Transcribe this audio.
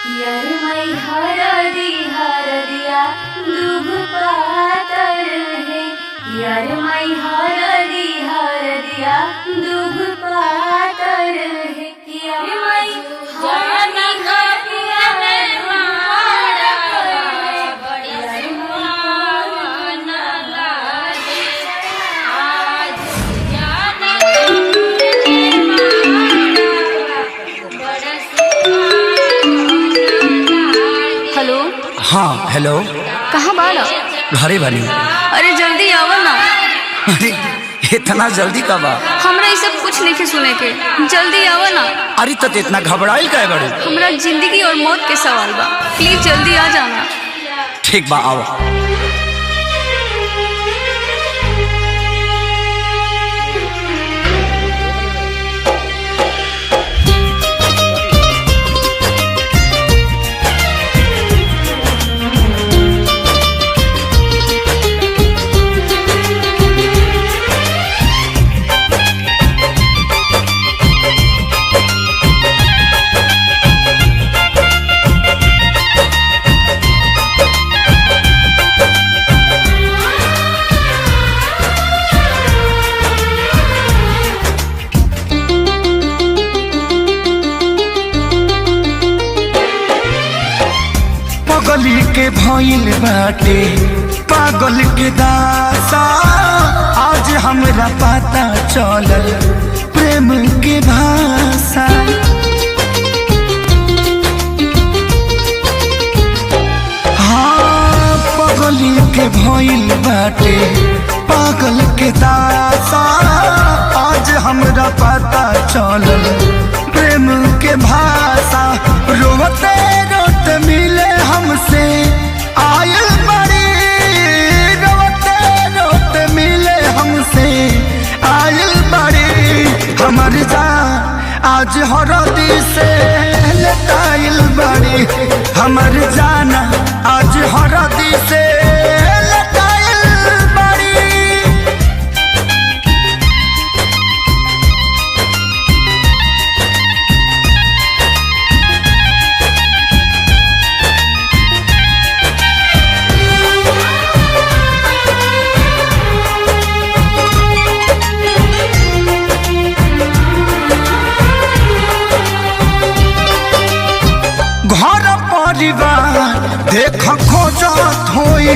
यरमई हरदी हरदिया दूब पातर है। यरमई हरदी हरदिया दूब पातर है। यरमई हरदी हरदिया दूब पातर है। यरमई लागे आज हेलो। हाँ हेलो। कहाँ बाड़ा? घरे बनी। अरे जल्दी आवा ना। अरे इतना जल्दी कब आ? हमरा ये सब कुछ नहीं सुने के, जल्दी आवा ना। अरे तो इतना घबराइल काहे बड़े? हमरा जिंदगी और मौत के सवाल बा, प्लीज जल्दी आ जाना। ठीक बा आओ। पगली के भइल बाटे पागल के दासा, आज हमरा पता चलल प्रेम के भाषा। हाँ पगली के भइल बाटे पागल के दासा, आज हमरा पता चलल प्रेम के भाषा। रोते रोते मिले हमसे आयल बड़ी, रोते रोते मिले हमसे आयल बड़ी। हमर जान आज हरदी से लटाइल बड़ी, हमर जान आज हरदी से लटाइल बड़ी। घर परिवार देख खोजत होई